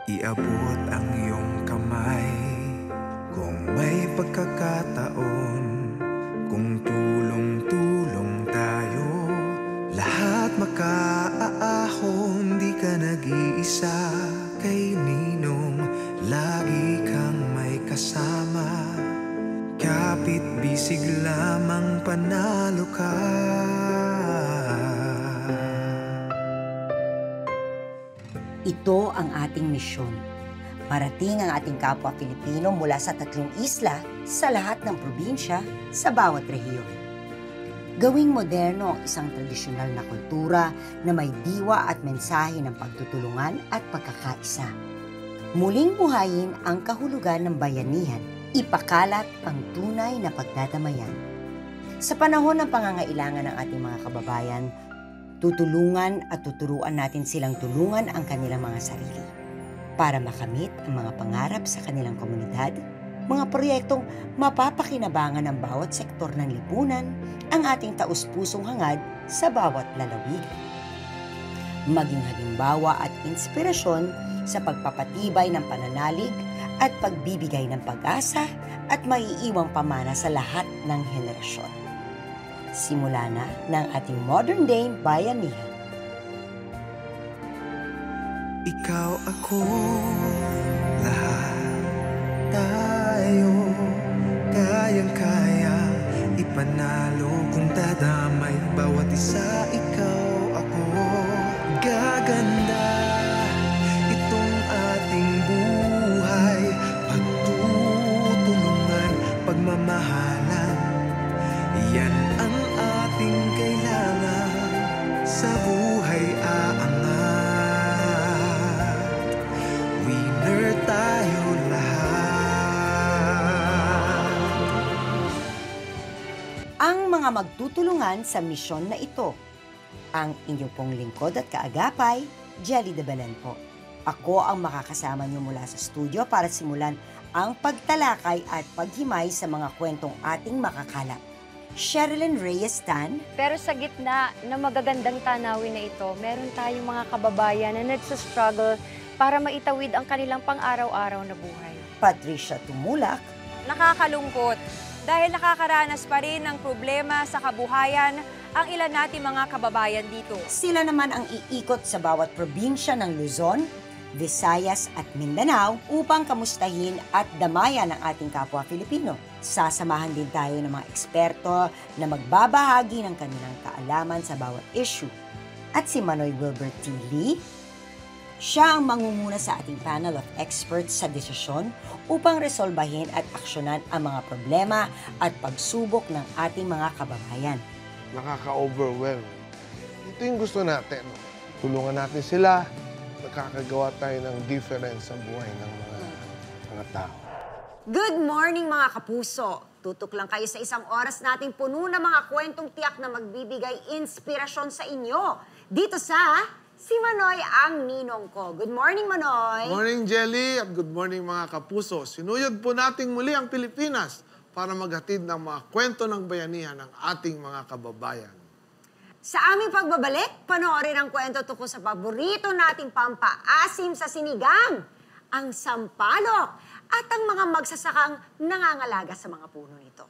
Iabot ang iyong kamay kung may pagkakataon, kung tulong-tulong tayo, lahat makaaahon. Di ka nag-iisa, kay Ninong lagi kang may kasama. Kapit bisig lamang panalo ka. Ito ang ating misyon. Parating ang ating kapwa Pilipino mula sa 3 isla sa lahat ng probinsya sa bawat rehiyon. Gawing moderno ang isang tradisyonal na kultura na may diwa at mensahe ng pagtutulungan at pagkakaisa. Muling buhayin ang kahulugan ng bayanihan, ipakalat ang tunay na pagdadamayan. Sa panahon ng pangangailangan ng ating mga kababayan, tutulungan at tuturuan natin silang tulungan ang kanilang mga sarili para makamit ang mga pangarap sa kanilang komunidad, mga proyektong mapapakinabangan ng bawat sektor ng lipunan, ang ating taus-pusong hangad sa bawat lalawigan. Maging halimbawa at inspirasyon sa pagpapatibay ng pananalig at pagbibigay ng pag-asa at maiiwang pamana sa lahat ng henerasyon. Simula na ng ating modern day bayanihan. Ikaw, ako, lahat tayo kayang-kaya ipanalo kung dadamay bawat isa. Ikaw, ako, gaganda itong ating buhay. Pagtutulungan, pagmamahalan, yan ang ating kailangan sa buhay aangat. Winner tayo lahat. Ang mga magtutulungan sa misyon na ito. Ang inyong pong lingkod at kaagapay, Jelly de Belen po. Ako ang makakasama niyo mula sa studio para simulan ang pagtalakay at paghimay sa mga kwentong ating makakalap. Sherilyn Reyes Tan. Pero sa gitna ng magagandang tanawin na ito, meron tayong mga kababayan na nagsastruggle para maitawid ang kanilang pang-araw-araw na buhay. Patricia Tumulak. Nakakalungkot dahil nakakaranas pa rin ng problema sa kabuhayan ang ilan nating mga kababayan dito. Sila naman ang iikot sa bawat probinsya ng Luzon, Visayas at Mindanao upang kamustahin at damayan ang ating kapwa Filipino. Sasamahan din tayo ng mga eksperto na magbabahagi ng kanilang kaalaman sa bawat issue. At si Manoy Wilbert T. Lee, siya ang mangunguna sa ating panel of experts sa desisyon upang resolbahin at aksyonan ang mga problema at pagsubok ng ating mga kababayan. Nakaka-overwhelm. Ito yung gusto natin. Tulungan natin sila. Nakakagawa tayo ng difference sa buhay ng mga tao. Good morning mga kapuso! Tutok lang kayo sa isang oras nating puno ng mga kwentong tiyak na magbibigay inspirasyon sa inyo. Dito sa Si Manoy ang Ninong Ko. Good morning, Manoy! Morning, Jelly, at good morning mga kapuso. Sinuyod po nating muli ang Pilipinas para maghatid ng mga kwento ng bayanihan ng ating mga kababayan. Sa aming pagbabalik, panoorin ang kwento tungkol sa paborito nating pampaasim sa sinigang, ang sampalok, at ang mga magsasakang nangangalaga sa mga puno nito.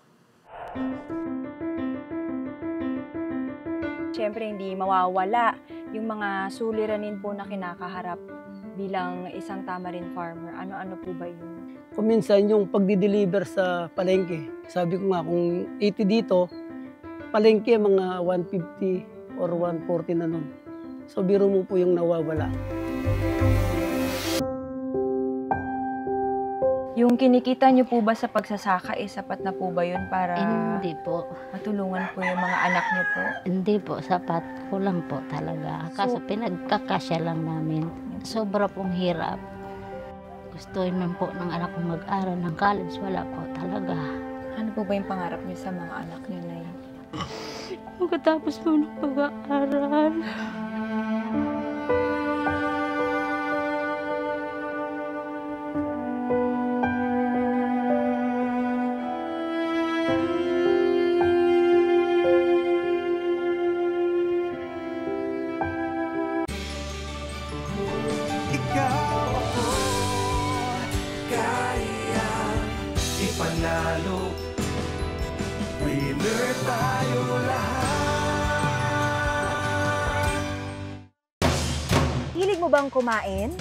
Siyempre, hindi mawawala yung mga suliranin po na kinakaharap bilang isang tamarin farmer. Ano-ano po ba yun? Kung minsan yung pagdi-deliver sa palengke, sabi ko nga kung 80 dito, palengke mga 150 or 140 na nun. So biro mo po yung nawawala. Yung kinikita niyo po ba sa pagsasaka, sapat na po ba yun para Hindi po. matulungan po yung mga anak niyo po? Hindi po. Sapat. Kulang po talaga. Kaso pinagkakasya lang namin. Sobra pong hirap. Gustuin man po ng anak kong mag-aral ng college. Wala po talaga. Ano po ba yung pangarap niyo sa mga anak niyo na yun? Pagkatapos po ng pag-aaral. Ikaw, ako, mo bang kumain?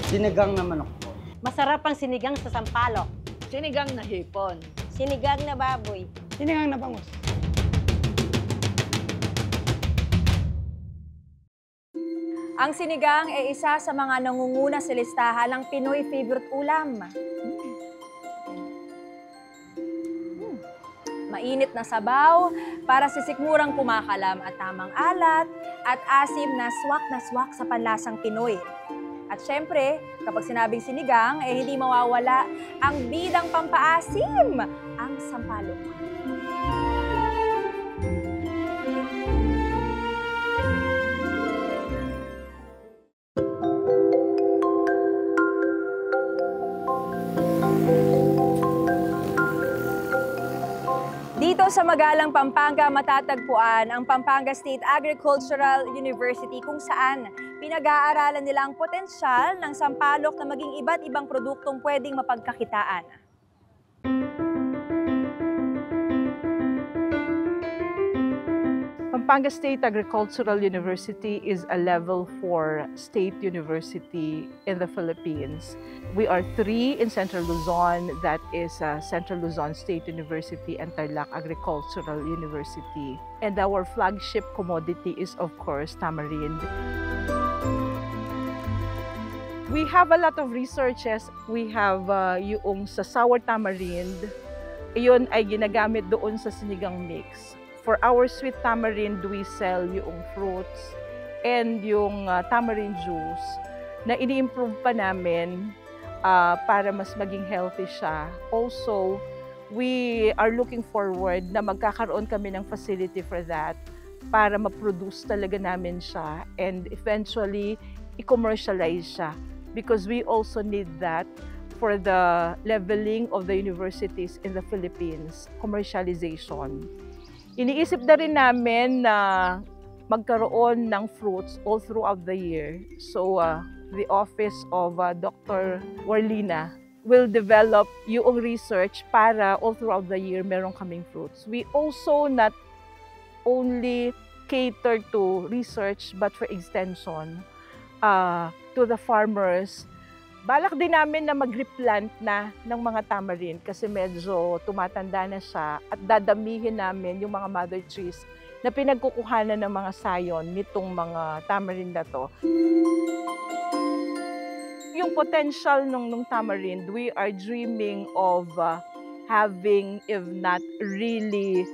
Sinigang na manok po. Masarap ang sinigang sa sampalok. Sinigang na hipon. Sinigang na baboy. Sinigang na bangus. Ang sinigang ay isa sa mga nangunguna sa listahan ng Pinoy favorite ulam. Mainit na sabaw para sisikmurang kumakalam at tamang alat at asim na swak sa panlasang Pinoy. At syempre, kapag sinabing sinigang, hindi mawawala ang bidang pampaasim, ang sampalok. Dito sa Magalang, Pampanga, matatagpuan ang Pampanga State Agricultural University kung saan pinag-aaralan nila ang potensyal ng sampalok na maging iba't ibang produktong pwedeng mapagkakitaan. Pampanga State Agricultural University is a level 4 state university in the Philippines. We are 3 in Central Luzon, that is Central Luzon State University and Tarlac Agricultural University. And our flagship commodity is, of course, tamarind. We have a lot of researches. We have yung sa sour tamarind, yun ay ginagamit doon sa sinigang mix. For our sweet tamarind, we sell yung fruits and yung tamarind juice na ini-improve pa namin para mas maging healthy siya. Also, we are looking forward na magkakaroon kami ng facility for that para ma-produce talaga namin siya and eventually i-commercialize siya because we also need that for the leveling of the universities in the Philippines, commercialization. Iniisip na rin namin na magkaroon ng fruits all throughout the year. So, the office of Dr. Warlina will develop yung research para all throughout the year meron kaming fruits. We also not only cater to research but for extension to the farmers. Balak din namin na mag-replant na ng mga tamarind kasi medyo tumatanda na siya at dadamihin namin yung mga mother trees na pinagkukuhanan ng mga sayon nitong mga tamarind na to. Yung potential ng tamarind, we are dreaming of having, if not really,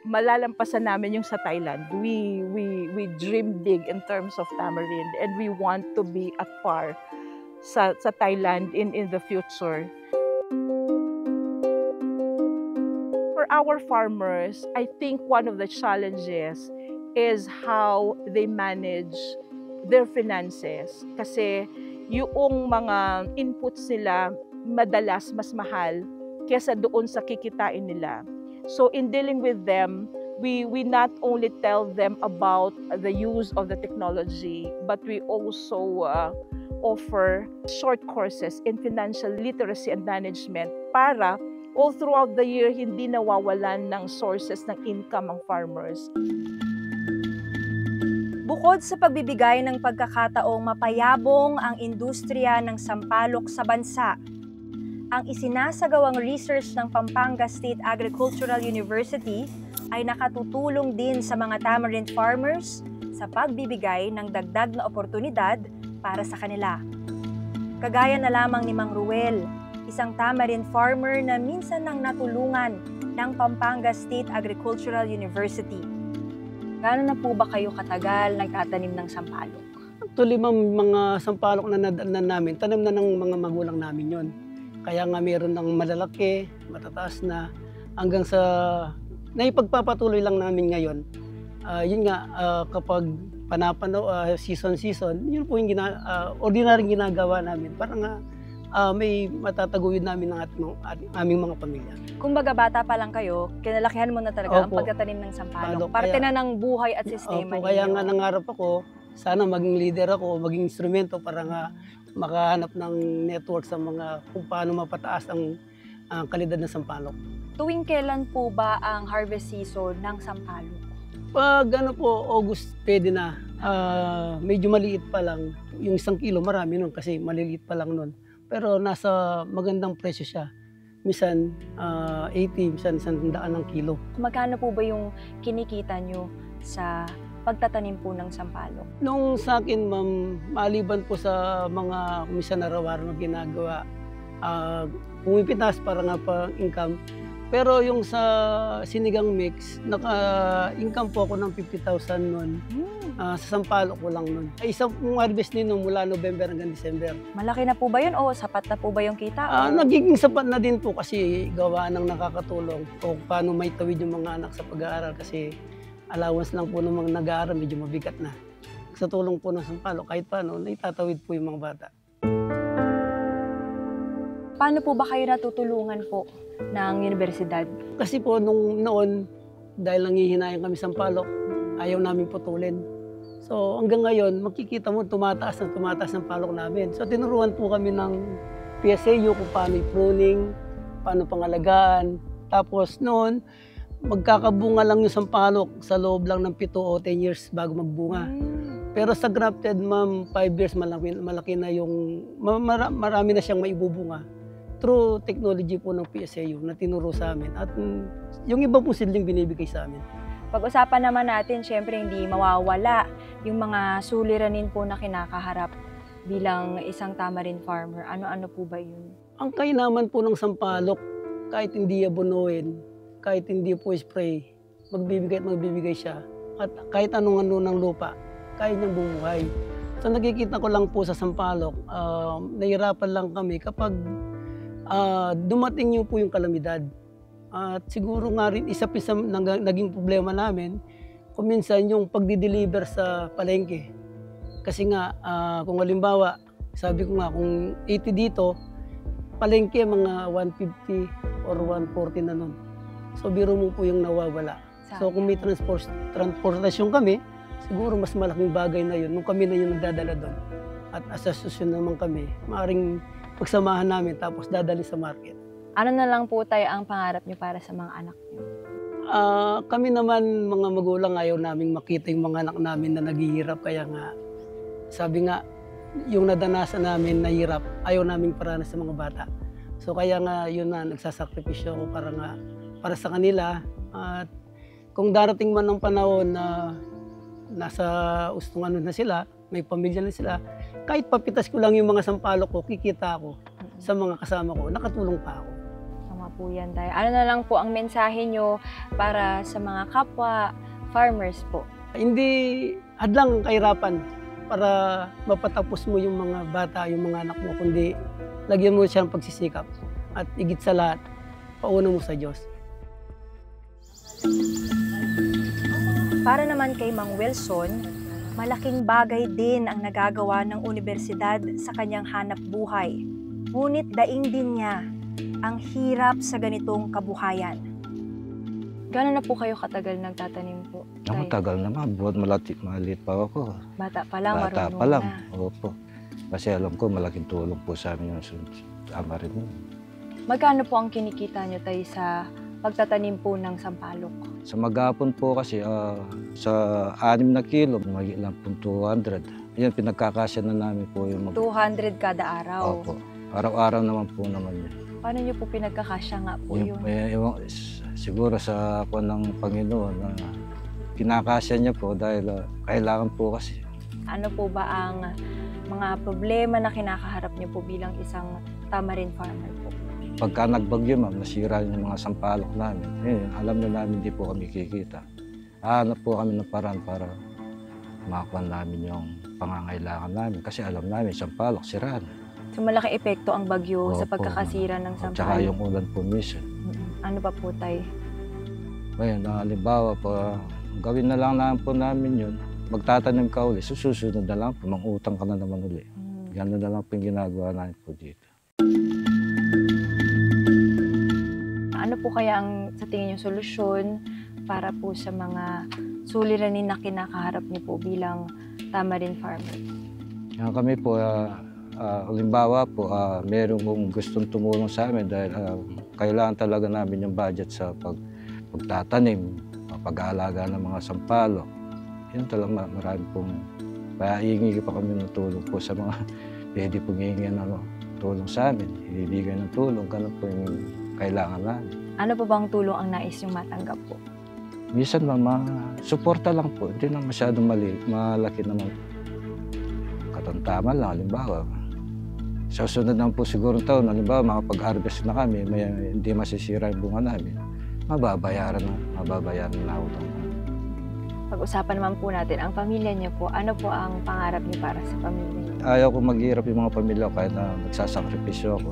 malalampasan namin yung sa Thailand. We dream big in terms of tamarind and we want to be at par sa Thailand in the future. For our farmers, I think one of the challenges is how they manage their finances. Kasi yung mga inputs nila madalas mas mahal kesa doon sa kikitain nila. So in dealing with them, we not only tell them about the use of the technology, but we also offer short courses in financial literacy and management para all throughout the year hindi nawawalan ng sources ng income ang farmers. Bukod sa pagbibigay ng pagkakataong mapayabong ang industriya ng sampalok sa bansa, ang isinasagawang research ng Pampanga State Agricultural University ay nakatutulong din sa mga tamarind farmers sa pagbibigay ng dagdag na oportunidad para sa kanila. Kagaya na lamang ni Mang Ruel, isang tamarind farmer na minsan nang natulungan ng Pampanga State Agricultural University. Gaano na po ba kayo katagal nagtatanim ng sampalok? Actually, mga sampalok na nadaanan namin, tanim na ng mga magulang namin yon. Kaya nga meron ng malalaki, matataas na, hanggang sa naipagpapatuloy lang namin ngayon. Yun nga, kapag season, yun po yung ordinaryong ginagawa namin. Parang may matataguyod namin ng aming mga pamilya. Kumbaga bata pa lang kayo, kinalakihan mo na talaga ang pagtatanim ng sampalok. Parte na ng buhay at sistema ninyo. Kaya nga nangarap ako, sana maging leader ako, maging instrumento para nga makahanap ng network sa mga kung paano mapataas ang kalidad ng sampalok. Tuwing kailan po ba ang harvest season ng sampalok? Pag ano po, August, pwede na. Medyo maliit pa lang. Yung 1 kilo, marami nun kasi maliliit pa lang nun. Pero nasa magandang presyo siya. Minsan 80, minsan 100 ng kilo. Magkano po ba yung kinikita nyo sa pagtatanim po ng sampalok? Nung sa akin, ma'am, maliban po sa mga minsan araw-araw na ginagawa, pumipitas para nga pa income. Pero yung sa sinigang mix, naka-income po ako ng 50,000 nun. Sa sampalok ko lang nun. Isang harvest nino mula November hanggang December. Malaki na po ba yun o sapat na po ba yung kita? Nagiging sapat na din po kasi gawa ng nakakatulong o paano may tawid yung mga anak sa pag-aaral kasi allowance lang po ng mga nag-aaral, medyo mabigat na. Sa tulong po ng sampalok, kahit paano, naitatawid po yung mga bata. Paano po ba kayo natutulungan po ng universidad? Kasi po noon, dahil nangihinayang kami sampalok, ayaw namin putulin. So hanggang ngayon, makikita mo tumataas ng palok namin. So tinuruan po kami ng PSAU kung paano i-pruning, paano pangalagaan. Tapos noon, magkakabunga lang yung sampalok sa loob lang ng 7 o 10 years bago magbunga. Pero sa grafted, ma'am, 5 years malaki na yung, marami na siyang maibubunga. Through technology po ng PSAU na tinuro sa amin. At yung iba po siling binibigay sa amin. Pag-usapan naman natin, syempre hindi mawawala yung mga suliranin po na kinakaharap bilang isang tamarin farmer. Ano-ano po ba yun? Ang kainaman po ng sampalok, kahit hindi abunuin, kahit hindi po spray, magbibigay siya. At kahit anong-ano ng lupa, kaya niyang bumuhay. So nakikita ko lang po sa sampalok, nahirapan lang kami kapag dumating po yung kalamidad. At siguro nga rin, isa naging problema namin, kung minsan yung pagdi-deliver sa palengke. Kasi nga, kung halimbawa, sabi ko nga, kung 80 dito, palengke mga 150 or 140 na nun. So biro mo po yung nawawala. So kung may transportasyon kami, siguro mas malaking bagay na yun. Nung kami na yung nagdadala doon. At asasosyon naman kami, maaaring pagsamahan namin tapos dadali sa market. Ano na lang po tayo ang pangarap niyo para sa mga anak niyo? Kami naman mga magulang ayaw naming makita yung mga anak namin na naghihirap. Kaya nga, sabi nga, yung nadanasan namin na hirap, ayaw naming paranas sa mga bata. So kaya nga yun na, nagsasakripisyo ako para sa kanila. At kung darating man ng panahon na nasa ustungan na sila, may pamilya na sila, kahit papitas ko lang yung mga sampalok ko, kikita ako sa mga kasama ko, nakatulong pa ako. Tama po yan tayo. Ano na lang po ang mensahe nyo para sa mga kapwa farmers po? Hindi hadlang kahirapan para mapatapos mo yung mga bata, yung mga anak mo, kundi lagyan mo siya ng pagsisikap at higit sa lahat, pauna mo sa Diyos. Para naman kay Mang Wilson, malaking bagay din ang nagagawa ng universidad sa kanyang hanap buhay. Ngunit daing din niya ang hirap sa ganitong kabuhayan. Gano'n na po kayo katagal nagtatanim po? Ang tagal naman, buwan maliit pa ako. Bata pa lang, Bata marunong pa lang, na. opo. Kasi alam ko malaking tulong po sa amin yung tamarin mo. Magkano po ang kinikita nyo tayo sa pagtatanim po ng sampalok? Sa maghapon po kasi, sa 6 na kilo, magiging lang po 200. Yan, pinagkakasya na namin po yung 200 kada araw? Opo. Araw-araw naman po naman yun. Paano nyo po pinagkakasya nga po yun? Siguro sa ako ng Panginoon na kinakasya niya po dahil kailangan po kasi. Ano po ba ang mga problema na kinakaharap niyo po bilang isang tamarin farmer po? Pagka nagbagyo, ma'am, nasira yung mga sampalok namin. Alam na namin hindi po kami kikita. Hanap po kami ng paraan para makakuha namin yung pangangailangan namin. Kasi alam namin, sampalok, siraan. So malaki epekto ang bagyo sa pagkakasira ng sampalok? At saka yung ulan po minsan. Ano pa po tayo? Ngayon, halimbawa, gawin na lang po namin yun. Magtatanim ka uli, susunod na lang po, mangutang ka na naman uli. Yan na lang po yung ginagawa namin po dito. Ano po kaya ang sa tingin yung solusyon para po sa mga suliranin na kinakaharap niyo po bilang tamarin farmer? Yan kami po, halimbawa po, meron kong gustong tumulong sa amin dahil kailangan talaga namin yung budget sa pagtatanim, pag-aalaga ng mga sampalok. Yun talaga marami pong, kaya hihingi pa kami ng tulong po sa mga pwede pong hihingi ng tulong sa amin. Ibibigay ng tulong, ganun po yung kailangan namin. Ano po bang tulong ang nais yung matanggap po? Minsan suporta lang po, hindi na masyadong malaki naman. Katantaman lang, halimbawa. Sa susunod naman po siguro taon, halimbawa makapag-harvest na kami, hindi masisira yung bunga namin, mababayaran na ako. Pag-usapan naman po natin, ang pamilya niyo po, ano po ang pangarap niyo para sa pamilya niyo? Ayaw ko maghirap yung mga pamilya ko kahit na nagsasakripisyo ako.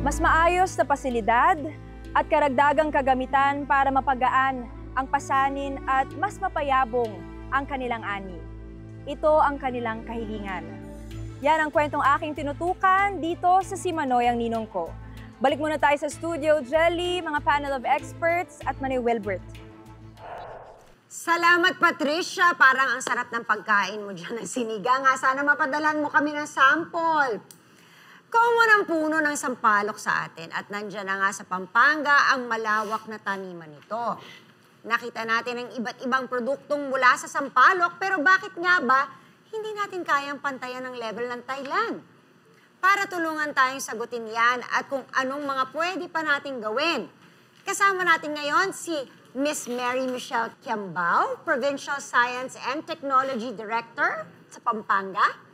Mas maayos na pasilidad at karagdagang kagamitan para mapagaan ang pasanin at mas mapayabong ang kanilang ani. Ito ang kanilang kahilingan. Yan ang kwentong aking tinutukan dito sa Si Manoy ang ninong ko. Balik muna tayo sa studio, Jelly, mga panel of experts at Manny Wilbert. Salamat, Patricia. Parang ang sarap ng pagkain mo dyan ng sinigang. Sana mapadalan mo kami ng sample. Common ang puno ng sampalok sa atin at nandyan na nga sa Pampanga ang malawak na taniman nito. Nakita natin ang iba't ibang produktong mula sa sampalok, pero bakit nga ba hindi natin kayang pantayan ang level ng Thailand? Para tulungan tayong sagutin yan at kung anong mga pwede pa nating gawin. Kasama natin ngayon si Miss Mary Michelle Kiambao, Provincial Science and Technology Director sa Pampanga.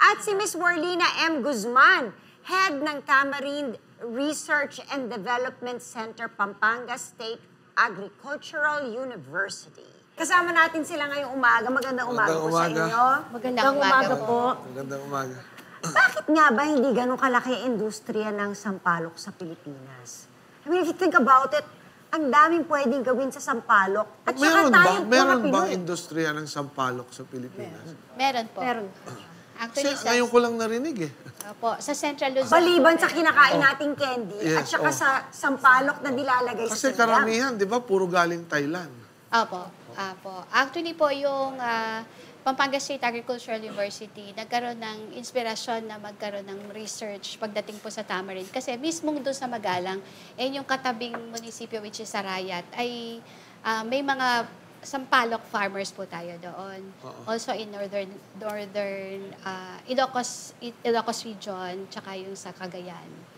At si Miss Warlina M. Guzman, Head ng Tamarind Research and Development Center, Pampanga State Agricultural University. Kasama natin sila ngayong umaga. Magandang umaga po sa inyo. Magandang umaga po. Magandang umaga. Bakit nga ba hindi ganun kalaki ang industriya ng sampalok sa Pilipinas? I mean, if you think about it, ang daming pwedeng gawin sa sampalok. At saka tayong mga Meron Pinoy. bang industriya ng sampalok sa Pilipinas? Meron po. Meron. Actually, Ngayon ko lang narinig eh. Opo, sa Central Luzon. Maliban sa kinakain nating candy at Yes, saka sa sampalok na nilalagay sa Kasi sinigang. karamihan, di ba, puro galing Thailand. Opo. Actually po, yung Pampanga State Agricultural University, nagkaroon ng inspirasyon na magkaroon ng research pagdating po sa Tamarind. Kasi mismong doon sa Magalang, yung katabing munisipyo which is Sarayat, ay may mga sampalok farmers po tayo doon. Also in northern Ilocos region, tsaka yung sa Cagayan.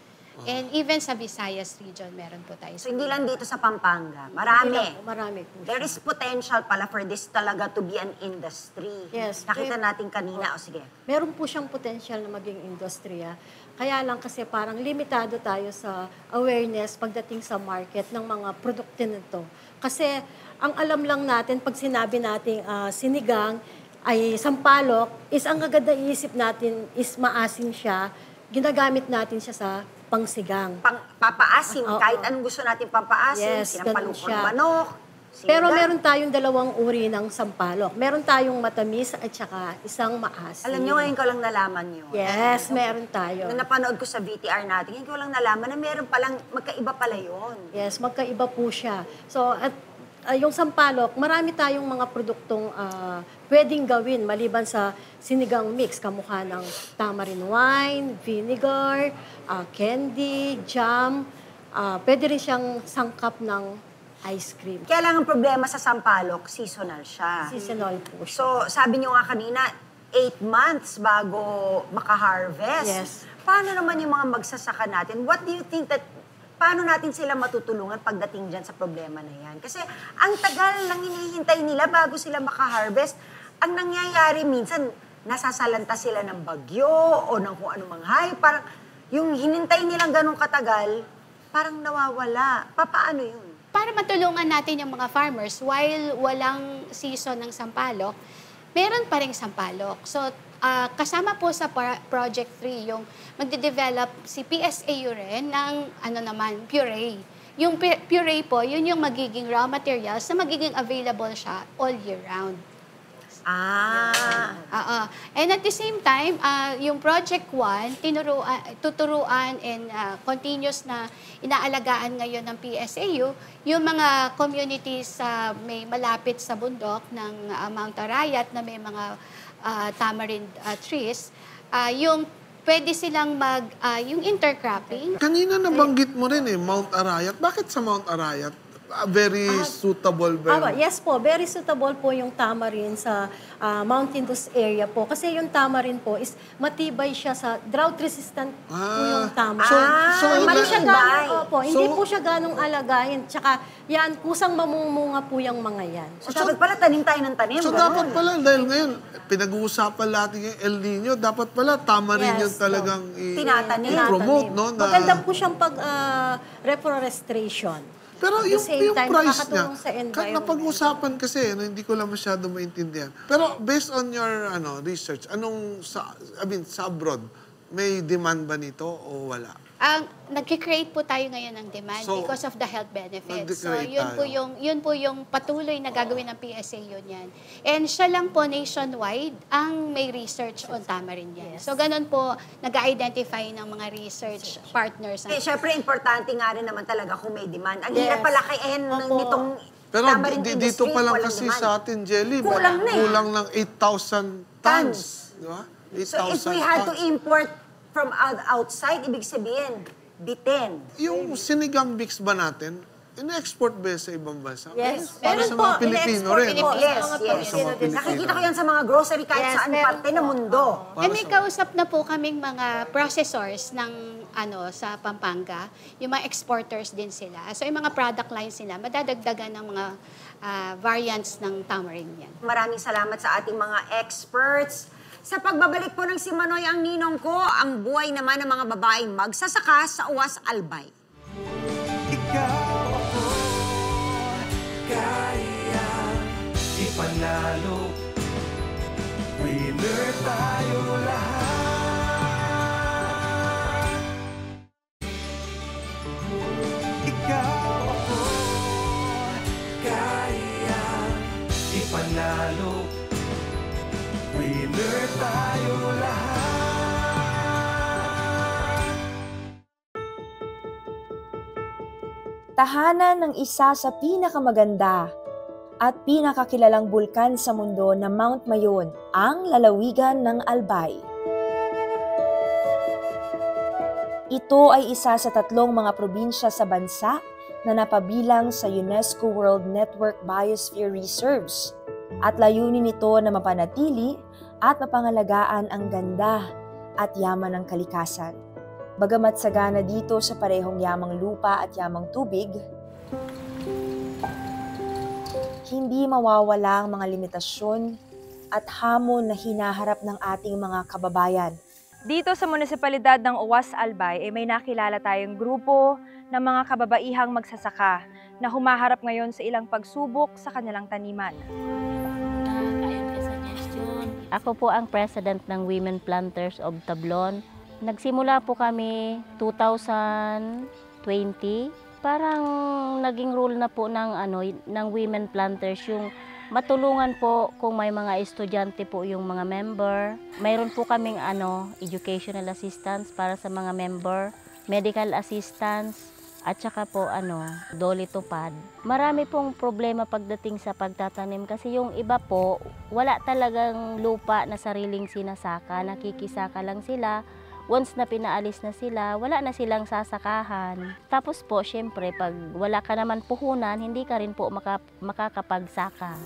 And even sa Visayas region, meron po tayo. So, hindi lang dito sa Pampanga. Marami. Marami po. There is potential pala for this talaga to be an industry. Yes. Nakita natin kanina. O sige. Meron po siyang potential na maging industriya. Kaya lang kasi parang limitado tayo sa awareness pagdating sa market ng mga produkto nito. Kasi ang alam lang natin, pag sinabi natin sinigang, ay sampalok, is ang agad na iisip natin is maasim siya, ginagamit natin siya sa pangsigang. Papaasim, kahit anong gusto natin papaasim, Yes, sinampalok ganun siya. manok, sinigang. Pero meron tayong dalawang uri ng sampalok. Meron tayong matamis at saka isang maasim. Alam nyo, ngayon ko lang nalaman yun. Yes, meron tayo. Nung napanood ko sa VTR natin, ngayon ko lang nalaman na meron palang, magkaiba pala yun. Yes, magkaiba po siya. So, at yung sampalok, marami tayong mga produktong pwedeng gawin maliban sa sinigang mix, kamukha ng tamarind wine, vinegar, candy, jam. Pwede rin siyang sangkap ng ice cream. Kaya lang ang problema sa sampalok, seasonal siya. Seasonal po siya. So, sabi nyo nga kanina, 8 months bago makaharvest. Yes. Paano naman yung mga magsasaka natin? What do you think that, paano natin sila matutulungan pagdating dyan sa problema na yan? Kasi ang tagal lang hinihintay nila bago sila makaharvest. Ang nangyayari minsan, nasasalanta sila ng bagyo o ng kung anumang hayop. Parang yung hinintay nilang ganong katagal, parang nawawala. Paano yun? Para matulungan natin yung mga farmers, while walang season ng sampalok, meron pa rin sampalok. So, kasama po sa Project 3, yung magde-develop si PSAU rin ng puree. Yung puree po, yun yung magiging raw materials na magiging available siya all year round. And at the same time, yung Project 1, tuturuan and continuous na inaalagaan ngayon ng PSAU, yung mga communities may malapit sa bundok ng Mount Arayat na may mga tamarind trees, yung pwede silang yung intercropping. Kanina nabanggit mo rin Mount Arayat. Bakit sa Mount Arayat? Very suitable ba? Yes po, very suitable po yung tamarin sa mountainous area po. Kasi yung tamarin po is matibay siya sa drought resistant po yung tamarin. Hindi po siya ganong alagayin. Tsaka yan, kusang mamumunga po yung mga yan. So dapat pala tanim tayo ng tanim. So dapat pala, dahil ngayon, pinag-uusapan natin yung El Nino, dapat pala tamarin yung talagang i-promote. No? Maganda po siyang pag-reforestation. Pero yung price niya, napag-usapan kasi, hindi ko lang masyado maintindihan. Pero based on your research, sa abroad, may demand ba nito o wala? Nag-create po tayo ngayon ng demand because of the health benefits. So, yun po yung patuloy na gagawin ng PSAU niyan. And siya lang po nationwide ang may research on tamarin yan. So, ganun po, nag-identify ng mga research partners. Siyempre, importante nga rin naman talaga kung may demand. Ang hirap palakihin nitong pero tamarin industry. Dito pa lang kasi sa atin, Jelly, kulang ng 8,000 tons. Di ba? So, if we had to import from outside, ibig sabihin, bitin. Yung sinigang mix ba natin, in-export ba sa ibang bansa? Yes. Para sa mga Pilipino rin. Yes. Nakikita ko yan sa mga grocery kahit saan parte ng mundo. And may kausap na po kaming mga processors ng sa Pampanga. Yung mga exporters din sila. So yung mga product lines nila, madadagdagan ng mga variants ng tamarind yan. Maraming salamat sa ating mga experts. Sa pagbabalik po ng Si Manoy ang ninong ko, ang buhay naman ng mga babaeng magsasaka sa Uwas Albay. Ikaw ako, kaya ipanalo. Winner tayo lahat. Ikaw ako, kaya ipanalo. Winner tayo lahat. Tahanan ng isa sa pinakamaganda at pinakakilalang bulkan sa mundo na Mount Mayon, ang lalawigan ng Albay. Ito ay isa sa 3 mga probinsya sa bansa na napabilang sa UNESCO World Network Biosphere Reserves at layunin nito na mapanatili at mapangalagaan ang ganda at yaman ng kalikasan. Bagamat sagana dito sa parehong yamang lupa at yamang tubig, hindi mawawala ang mga limitasyon at hamon na hinaharap ng ating mga kababayan. Dito sa munisipalidad ng Uwas Albay, may nakilala tayong grupo ng mga kababaihang magsasaka na humaharap ngayon sa ilang pagsubok sa kanilang taniman. Ako po ang president ng Women Planters of Tablon. Nagsimula po kami 2020. Parang naging rule na po ng Women Planters yung matulungan po kung may mga estudyante po yung mga member. Mayroon po kaming educational assistance para sa mga member, medical assistance, at saka po doli tupad. Marami pong problema pagdating sa pagtatanim kasi yung iba po wala talagang lupa na sariling sinasaka, nakikisaka lang sila. Once na pinaalis na sila, wala na silang sasakahan. Tapos po, syempre, pag wala ka naman puhunan, hindi ka rin po makakapagsaka.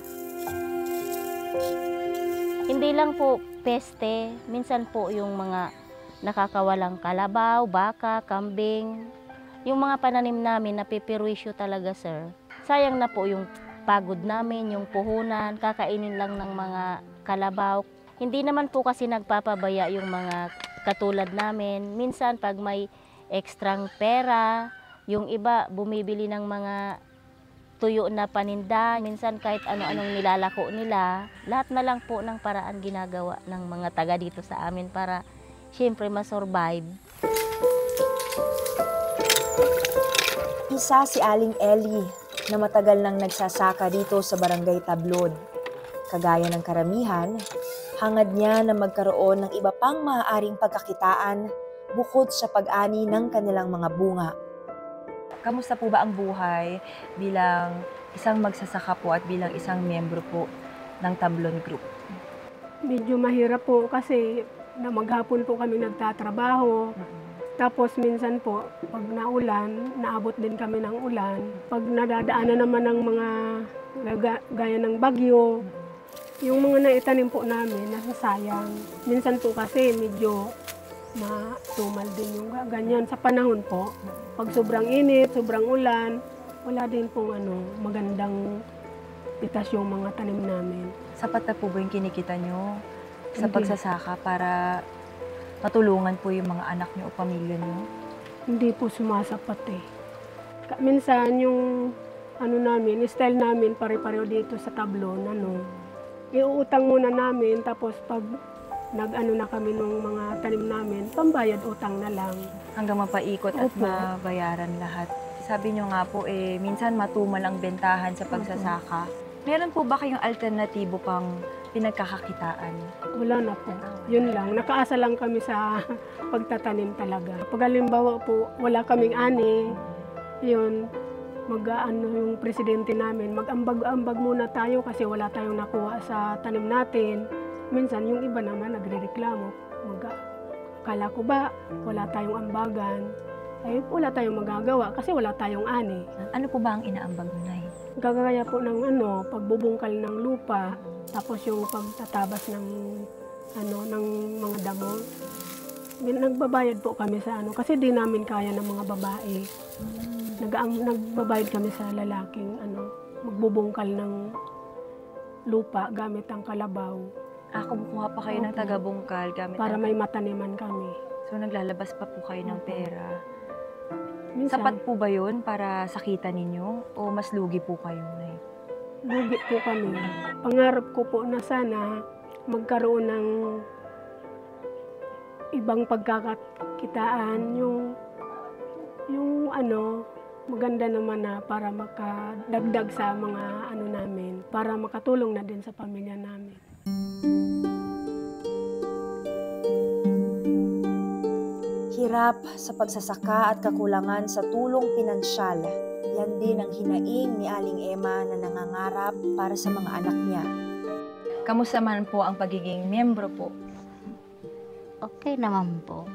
Hindi lang po peste, minsan po yung mga nakakawalang kalabaw, baka, kambing. Yung mga pananim namin, napipirwisyo talaga, sir. Sayang na po yung pagod namin, yung puhunan, kakainin lang ng mga kalabaw. Hindi naman po kasi nagpapabaya yung mga katulad namin. Minsan pag may ekstrang pera, yung iba bumibili ng mga tuyo na paninda. Minsan kahit ano-anong nilalako nila. Lahat na lang po ng paraan ginagawa ng mga taga dito sa amin para siyempre masurvive. Isa si Aling Ellie na matagal nang nagsasaka dito sa Barangay Tablon. Kagaya ng karamihan, hangad niya na magkaroon ng iba pang maaaring pagkakitaan bukod sa pag-ani ng kanilang mga bunga. Kamusta po ba ang buhay bilang isang magsasaka po at bilang isang miyembro po ng Tablon Group? Medyo mahirap po kasi na maghapon po kami nagtatrabaho. Tapos minsan po, pag naulan, naabot din kami ng ulan. Pag nadadaanan naman ng mga gaya ng bagyo, yung mga naitanim po namin, nasasayang. Minsan po kasi medyo matumal din yung ganyan sa panahon po. Pag sobrang init, sobrang ulan, wala din pong magandang pitas yung mga tanim namin. Sapat na po ba yung kinikita nyo sa Hindi. pagsasaka para matulungan po yung mga anak nyo o pamilya nyo? Hindi po sumasapat eh. Minsan yung namin, style namin pare-pareho dito sa Tablon, iuutang muna namin tapos pag na kami ng mga tanim namin, pambayad utang na lang. Hanggang mapaikot at Opo. mabayaran lahat. Sabi nyo nga po, minsan matumal ang bentahan sa pagsasaka. Meron po ba kayong alternatibo pang pinagkakakitaan? Wala na po. Yun lang. Nakaasa lang kami sa pagtatanim talaga. Pag halimbawa po, wala kaming ani, yun, yung presidente namin, mag-ambag-ambag muna tayo kasi wala tayong nakuha sa tanim natin. Minsan, yung iba naman nagre-reklamo. Akala ko ba, wala tayong ambagan. Ay, wala tayong magagawa kasi wala tayong ani. Ano po ba ang inaambag mo, Nay? Gagaya po ng pagbubungkal ng lupa, tapos yung pagtatabas ng mga damo. Nagbabayad po kami sa kasi di namin kaya ng mga babae. Nagbabayad kami sa lalaking magbubungkal ng lupa gamit ang kalabaw. Kumukuha pa kayo ng taga-bungkal gamit para may mataniman kami. So naglalabas pa po kayo ng pera. Minsan, Sapat po ba yun para sakita ninyo o mas lugi po kayo, Nay? lugi po kami. Pangarap ko po na sana magkaroon ng ibang pagkakakitaan, yung maganda naman na para makadagdag sa mga namin, para makatulong na din sa pamilya namin. Hirap sa pagsasaka at kakulangan sa tulong pinansyal. Yan din ang hinaing ni Aling Emma na nangangarap para sa mga anak niya. Kamusta man po ang pagiging miyembro po? Okay naman po.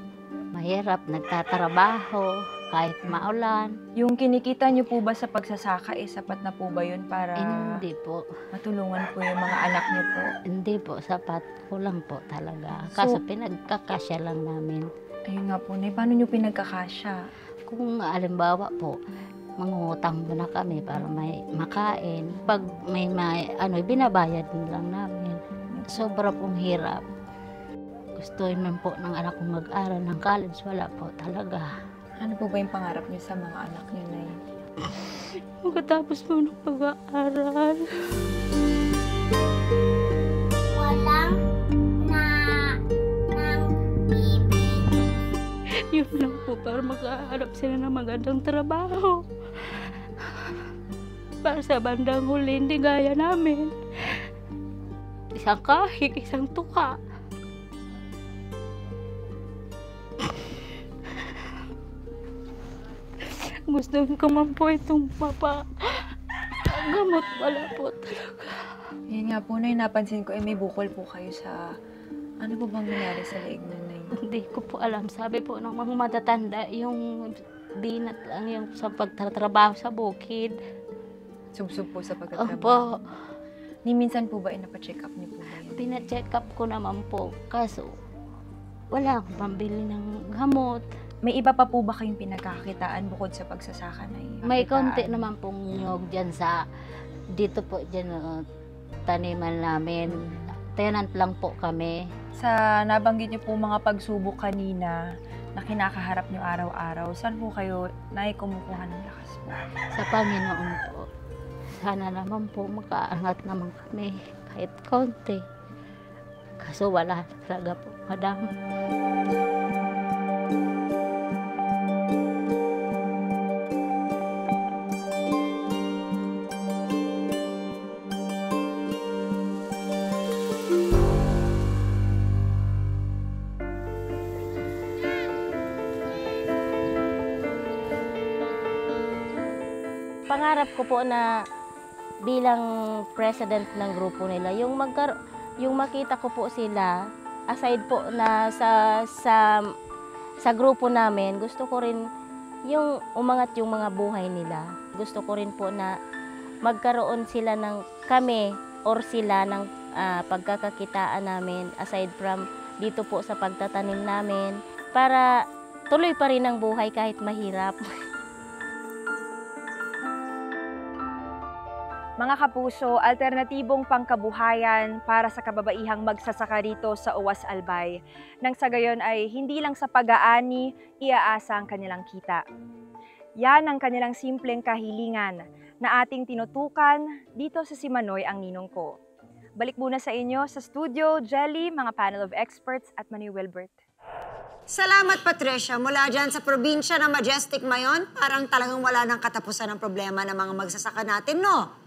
Mahirap, nagtatrabaho, kahit maulan. Yung kinikita niyo po ba sa pagsasaka, sapat na po ba yun para Hindi po. matulungan po yung mga anak niyo po? Hindi po, sapat. Kulang po talaga. Kaso pinagkakasya lang namin. Ayun nga po, Nay, paano niyo pinagkakasya? Kung alimbawa po, mangungutang muna kami para may makain. Pag may binabayad lang namin. Sobra pong hirap. Gustuin man po ng anak kong mag-aral ng college, wala po talaga. Ano po ba yung pangarap niyo sa mga anak niyo, Nay? Magkatapos po ng pag-aaral. Walang Yun lang po para makaharap sila ng magandang trabaho. Para sa bandang huli, hindi gaya namin. Isang kahig, isang tuka. Gusto ko man po itong gamot, wala po talaga. Yan nga po, Nay, napansin ko, may bukol po kayo sa... Ano po bang nangyari sa leeg na, Nay? Hindi ko po alam. Sabi po ng mga matatanda, yung binat lang yung sa pagtatrabaho sa bukid. Subsub po sa pagtatrabaho? Opo. Ni minsan po ba, napacheck up niyo po ba yun? Pina-check up ko naman po. Kaso, wala akong pambili ng gamot. May iba pa po ba kayong pinagkakitaan bukod sa pagsasaka, Nay? May konti naman pong nyog dyan dito po dyan taniman namin. Tenant lang po kami. Sa nabanggit niyo po mga pagsubok kanina na kinakaharap niyo araw-araw, saan po kayo kumukuha ng lakas po? Sa Panginoon po. Sana naman po makaangat naman kami kahit konti. Kaso wala talaga po, madam. Pangarap ko po na bilang president ng grupo nila, yung makita ko po sila, aside po na sa grupo namin, gusto ko rin yung umangat yung mga buhay nila. Gusto ko rin po na magkaroon sila ng kami or sila ng pagkakakitaan namin aside from dito po sa pagtatanim namin para tuloy pa rin ang buhay kahit mahirap. Mga kapuso, alternatibong pangkabuhayan para sa kababaihang magsasaka rito sa Uwas Albay. Nang sa gayon ay hindi lang sa pag-aani, iaasa ang kanilang kita. Yan ang kanilang simpleng kahilingan na ating tinutukan dito sa Simanoy ang Ninong Ko. Balik muna sa inyo sa studio, Jelly, mga panel of experts at Manny Wilbert. Salamat, Patricia. Mula dyan sa probinsya ng Majestic Mayon, parang talagang wala nang katapusan ng problema ng mga magsasaka natin, no?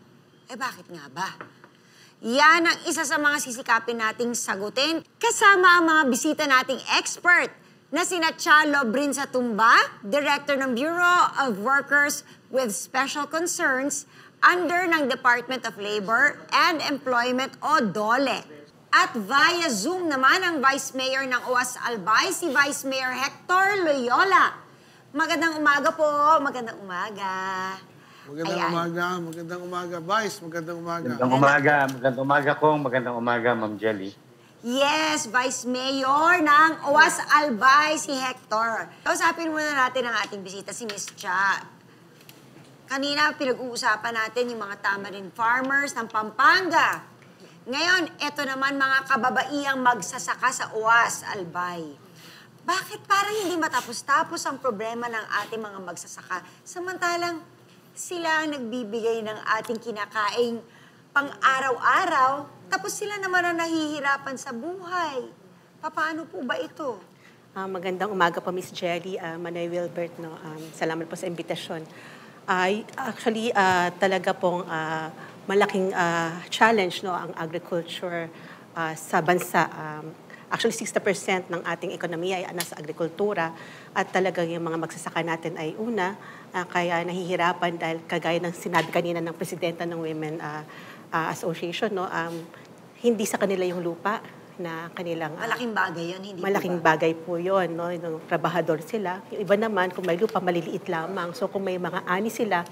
Eh bakit nga ba? Yan ang isa sa mga sisikapin nating sagutin kasama ang mga bisita nating expert na sina Chalo Brinza-Tumba, Director ng Bureau of Workers with Special Concerns under ng Department of Labor and Employment o DOLE. At via Zoom naman ang Vice Mayor ng Uwas Albay, si Vice Mayor Hector Loyola. Magandang umaga po, magandang umaga. Magandang umaga, Vice, magandang umaga. Magandang umaga Kong, magandang umaga, Ma'am Jelly. Yes, Vice Mayor ng Uwas Albay, si Hector. Kausapin muna natin ang ating bisita, si Miss Cha. Kanina, pinag-uusapan natin yung mga tamarin farmers ng Pampanga. Ngayon, eto naman mga kababaihang magsasaka sa Uwas Albay. Bakit parang hindi matapos-tapos ang problema ng ating mga magsasaka? Samantalang, sila ang nagbibigay ng ating kinakaing pang-araw-araw, tapos sila naman ang nahihirapan sa buhay. Paano po ba ito? Magandang umaga po, Miss Jelly, Manay Wilbert. No? Salamat po sa imbitasyon. Actually, talaga pong malaking challenge no, ang agriculture sa bansa. Actually, 60% ng ating ekonomiya ay nasa agrikultura at talagang yung mga magsasaka natin ay una, kaya nahihirapan dahil kagaya ng sinabi kanina ng Presidenta ng Women Association, no, hindi sa kanila yung lupa na kanilang... Malaking bagay yun, hindi malaking ba? Bagay po yun, no, yung trabahador sila. Yung iba naman, kung may lupa, maliliit lamang. So kung may mga ani sila,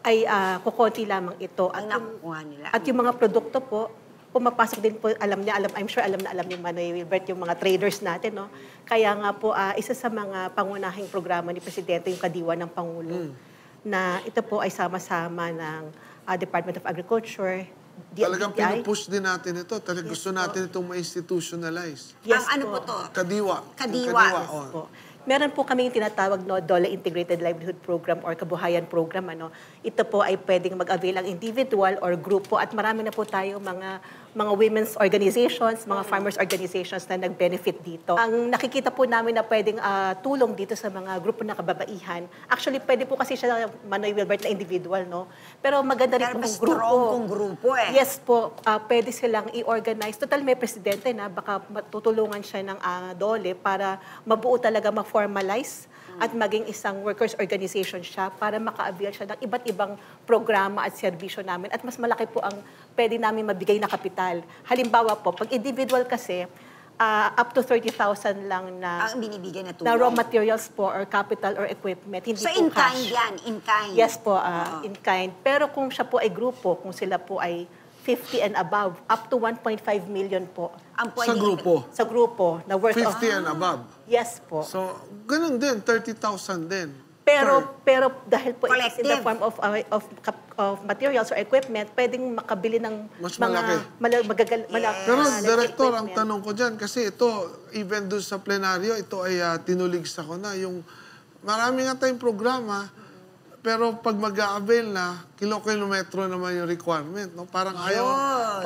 ay kukonti lamang ito. Ang nakukuha nila. At yung mga produkto po, pumapasok din po, I'm sure alam ni Manay Wilbert, yung mga traders natin, no? Kaya nga po, isa sa mga pangunahing programa ni Presidente, yung Kadiwa ng Pangulo, na ito po ay sama-sama ng Department of Agriculture, Talagang pinupush din natin ito. Talagang gusto natin itong ma-institutionalize. Yes, ano po to? Kadiwa. Kadiwa. Yes po. Meron po kaming tinatawag no DOLE Integrated Livelihood Program or Kabuhayan Program. Ito po ay pwedeng mag-avail ang individual or grupo at marami na po tayo mga women's organizations, mga farmers organizations na nag-benefit dito. Ang nakikita po namin na pwedeng tulong dito sa mga grupo na kababaihan, actually pwede po kasi siya Manoy Wilbert na individual, no? Pero maganda rin po kung grupo eh. Yes po, pwede silang i-organize. Total may presidente na baka matutulungan siya ng DOLE para mabuo talaga ma-formalize at maging isang workers organization siya para maka-avail siya ng iba't ibang programa at serbisyo namin. At mas malaki po ang pwede namin mabigay na kapital. Halimbawa po, pag individual kasi, up to 30,000 lang na ang binibigay na tulong. Na raw materials po or capital or equipment. Hindi so po in cash. kind yan, in kind? Yes po, in kind. Pero kung siya po ay grupo, kung sila po ay 50 and above, up to 1.5 million po. Ang sa grupo? Sa grupo. Na worth 50 and above? Yes po. So, ganun din, 30,000 din. Pero dahil po it's in the form of materials or equipment, pwedeng makabili ng mas mga malaki. Pero, Director, ang tanong ko dyan, kasi ito, even doon sa plenaryo, ito ay tinuligsa ko na. Yung marami nga tayong programa, pero pag mag-a-avail na, kilo-kilometro naman yung requirement. No? Parang ayaw,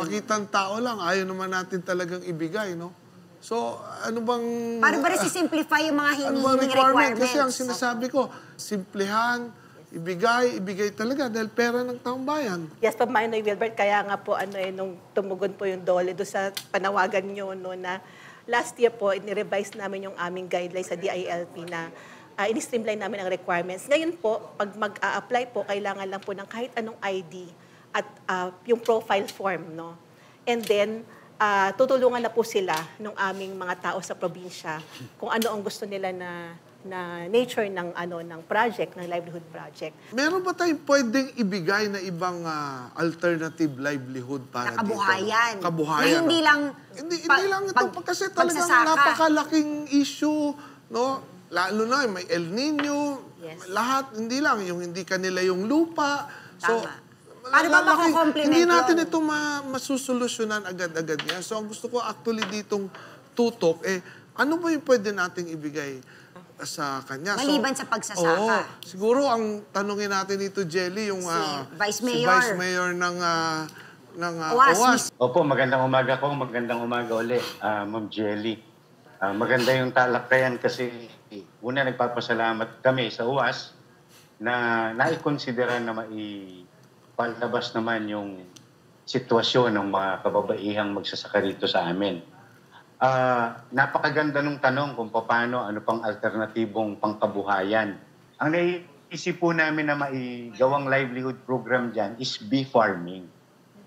pakitang tao lang, ayaw naman natin talagang ibigay. No? So, ano bang... Para ba simplify yung mga hinihinging requirements? Kasi ang sinasabi ko, simplihan, ibigay talaga dahil pera ng taong bayan. Yes, Manoy Wilbert, kaya nga po nung tumugon po yung DOLE doon sa panawagan nyo no, na last year po, inirevise namin yung aming guidelines sa DILP na in-streamline namin ang requirements. Ngayon po, pag mag-a-apply po, kailangan lang po ng kahit anong ID at yung profile form, no? And then, tutulungan na po sila ng aming mga tao sa probinsya kung ano ang gusto nila na nature ng project, ng livelihood project. Meron ba tayong pwedeng ibigay na ibang alternative livelihood para kabuhayan. dito? Kabuhayan. Na hindi lang hindi lang ito kasi talagang napakalaking issue, no? Lalo na may El Nino, lahat hindi lang yung hindi kanila yung lupa. So paano ba mako-complement hindi natin ito masusolusyonan agad-agad niya. So ang gusto ko actually ditong tutok ano ba yung pwede nating ibigay sa kanya? Maliban sa pagsasaka. Oo. Siguro ang tanungin natin dito, Jelly, yung Vice Mayor. si Vice Mayor ng OWAS. Opo, magandang umaga po. Magandang umaga ulit, Ma'am Jelly. Maganda yung talakayan kasi una nagpapasalamat kami sa OWAS na naikonsidera na maipalabas naman yung sitwasyon ng mga kababaihang magsasaka rito sa amin. Napakaganda nung tanong kung paano, ano pang alternatibong pangkabuhayan. Ang naisip po namin na maigawang livelihood program dyan is bee farming.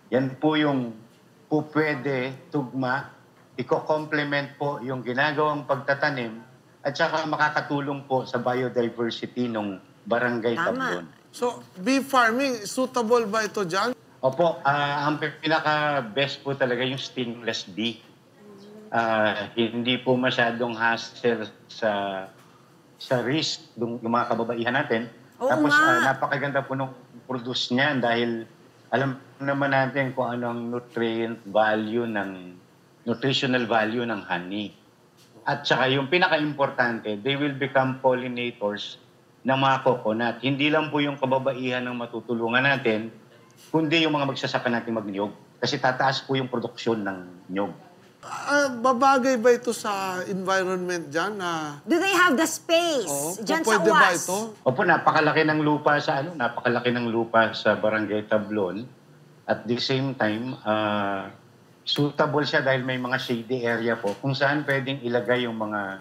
Yan po yung po pwede, tugma, i-complement po yung ginagawang pagtatanim at saka makakatulong po sa biodiversity ng barangay Tablon. So, bee farming, suitable ba ito dyan? Opo, ang pinaka-best po talaga yung stingless bee. Hindi po masyadong hassle sa risk ng mga kababaihan natin. Tapos napakaganda po nung produce niyan dahil alam naman natin kung anong nutritional value ng honey. At saka yung pinaka-importante, they will become pollinators ng mga coconut. Hindi lang po yung kababaihan ang matutulungan natin, kundi yung mga magsasaka natin magniyog. Kasi tataas po yung produksyon ng niyog. Babagay ba ito sa environment dyan? Do they have the space dyan sa Pwede UAS? ba ito? Opo, napakalaki ng lupa sa Barangay Tablon. At the same time, suitable siya dahil may mga shady area po kung saan pwedeng ilagay yung mga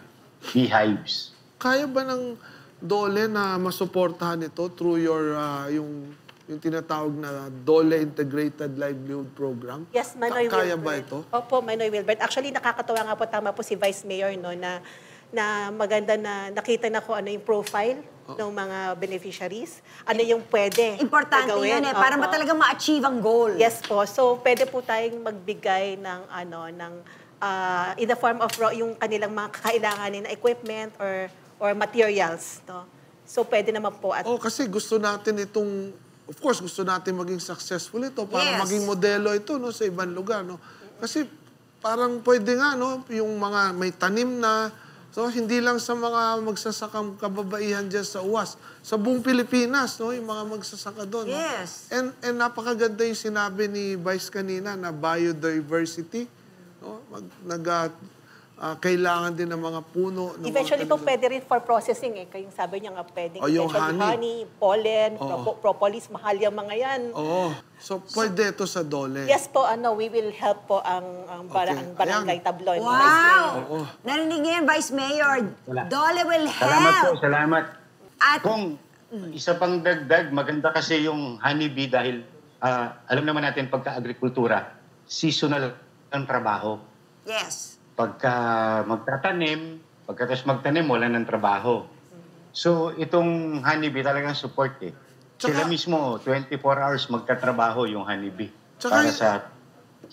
beehives. Kaya ba ng DOLE na masuportahan ito through your yung tinatawag na DOLE Integrated Livelihood Program? Yes, Manoy Kaya Wilbert. ba ito? Opo, Manoy Wilbert. Actually, nakakatawa nga po, tama po si Vice Mayor, no, na maganda na nakita na ko ano yung profile ng mga beneficiaries. Ano yung pwede Importante gawin. yun para talagang ma-achieve ang goal. Yes po. So, pwede po tayong magbigay ng in the form of yung kanilang mga kakailanganin na equipment or materials. No? So, pwede naman po. Kasi gusto natin itong of course, gusto natin maging successful ito para maging modelo ito sa ibang lugar. No? Kasi parang pwede nga, yung mga may tanim na, so hindi lang sa mga magsasakang kababaihan dyan sa UAS, sa buong Pilipinas, yung mga magsasaka doon. Yes. And napakaganda yung sinabi ni Vice kanina na biodiversity. Kailangan din ng mga puno. Eventually po pwede rin for processing Kayong sabi niya nga pwede. Yung honey, pollen, propolis, mahal yung mga yan. So pwede ito sa DOLE. Yes po, we will help po ang Barangay Tablon. Wow! Narinig niyo yan, Vice Mayor. DOLE will help. Salamat po, salamat. Kung isa pang dagdag, maganda kasi yung honeybee dahil alam naman natin pagka-agrikultura, seasonal ang trabaho. Yes. Pagka pagkatapos magtanim, wala ng trabaho. So, itong honeybee talagang support Sila mismo, 24 hours magkatrabaho yung honeybee para sa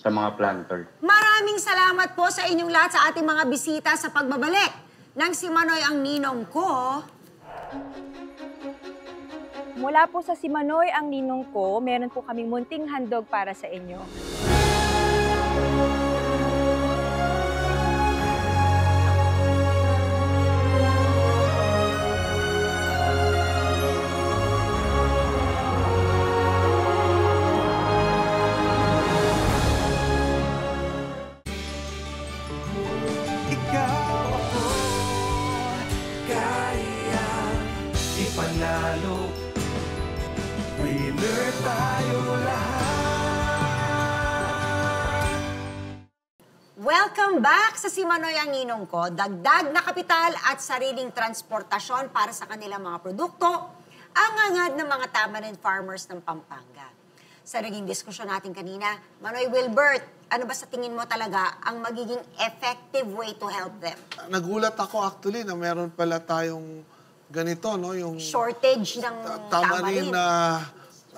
mga planter. Maraming salamat po sa inyong lahat sa ating mga bisita sa pagbabalik ng Si Manoy ang Ninong Ko. Mula po sa Si Manoy ang Ninong Ko, meron po kaming munting handog para sa inyo. Winner tayo lahat. Welcome back sa Si Manoy ang Ninong Ko. Dagdag na kapital at sariling transportasyon para sa kanilang mga produkto ang hangad ng mga tamarin farmers ng Pampanga. Sa naging diskusyon natin kanina, Manoy Wilbert, ano ba sa tingin mo talaga ang magiging effective way to help them? Nagulat ako actually na meron pala tayong ganito, no? Yung shortage ng tamarin na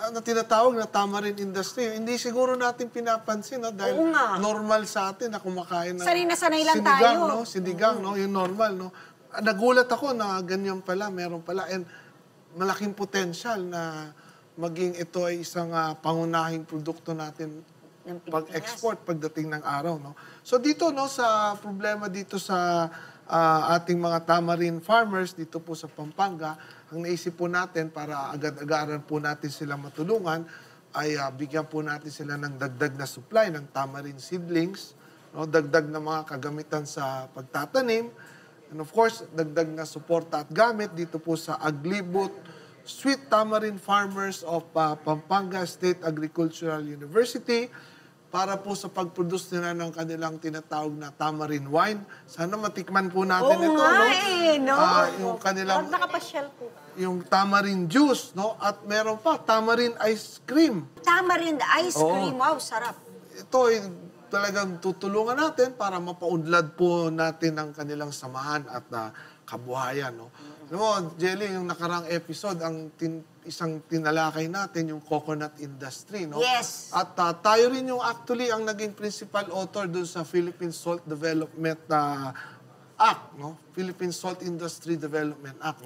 tinatawag na tamarin industry. Hindi siguro natin pinapansin, no? Dahil normal sa atin na kumakain ng sanay na sanay lang sinigang, tayo. No? Sinigang, no? Yung normal, no? Nagulat ako na ganyan pala, meron pala. And malaking potential na maging ito ay isang pangunahing produkto natin pag-export pagdating ng araw, no? So dito, no, sa problema dito sa ating mga tamarin farmers dito po sa Pampanga, ang naisip po natin para agad-agaran po natin sila matulungan ay bigyan po natin sila ng dagdag na supply ng tamarin seedlings, no, dagdag na mga kagamitan sa pagtatanim, and of course, dagdag na suporta at gamit dito po sa Aglibot Sweet Tamarind Farmers of Pampanga State Agricultural University para po sa pag-produce nila ng kanilang tinatawag na tamarind wine. Sana matikman po natin ito, no? Yung kanilang nakapasyal po. Yung tamarind juice, no? At meron pa tamarind ice cream. Tamarind ice cream, wow, sarap. Ito ay talagang tutulungan natin para mapaunlad po natin ang kanilang samahan at kabuhayan, no? Alam mo, Jelly, yung nakarang episode, ang isang tinalakay natin, yung coconut industry, no? Yes. At tayo rin yung actually ang naging principal author dun sa Philippine Salt Development Act, no? Philippine Salt Industry Development Act,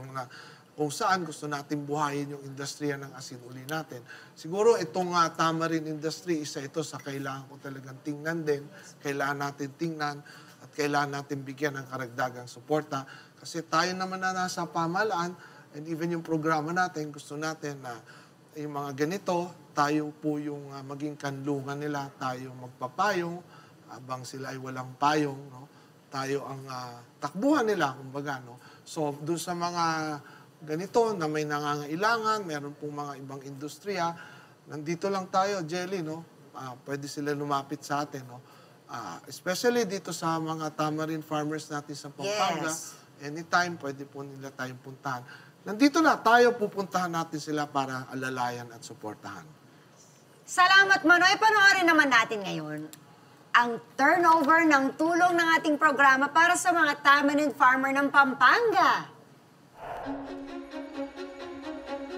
kung saan gusto natin buhayin yung industriya ng asin uli natin. Siguro itong tamarind industry, isa ito sa kailangan ko talagang tingnan din, kailangan natin tingnan, at kailangan natin bigyan ng karagdagang suporta. Kasi tayo naman na nasa pamahalaan, and even yung programa natin, gusto natin na yung mga ganito, tayo po yung maging kanlungan nila, tayo magpapayong, habang sila ay walang payong, no? Tayo ang takbuhan nila, kumbaga, no? So, doon sa mga ganito na may nangangailangan, meron pong mga ibang industriya, nandito lang tayo, Jelly, no? Pwede sila lumapit sa atin, no? Especially dito sa mga tamarind farmers natin sa Pampanga. Yes. Anytime, pwede po nila tayong puntahan. Nandito na, tayo pupuntahan natin sila para alalayan at suportahan. Salamat, Manoy. Panoorin naman natin ngayon ang turnover ng tulong ng ating programa para sa mga tamarind farmer ng Pampanga.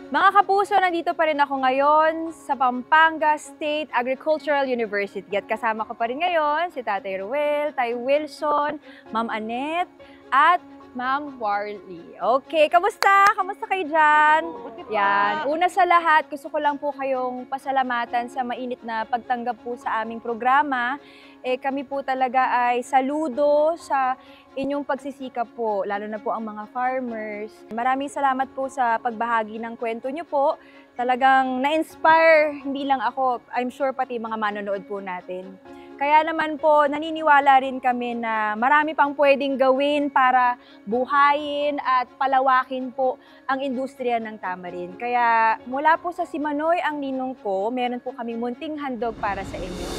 Mga kapuso, nandito pa rin ako ngayon sa Pampanga State Agricultural University. At kasama ko pa rin ngayon si Tatay Ruel, Tay Wilson, Ma'am Annette, at Ma'am Warly. Okay, kamusta? Kamusta kayo dyan? Yan. Una sa lahat, gusto ko lang po kayong pasalamatan sa mainit na pagtanggap po sa aming programa. Kami po talaga ay saludo sa inyong pagsisikap po, lalo na po ang mga farmers. Maraming salamat po sa pagbahagi ng kwento nyo po. Talagang na-inspire, hindi lang ako, I'm sure pati mga manonood po natin. Kaya naman po, naniniwala rin kami na marami pang pwedeng gawin para buhayin at palawakin po ang industriya ng tamarin. Kaya mula po sa Si Manoy ang Ninong Ko, meron po kaming munting handog para sa inyo.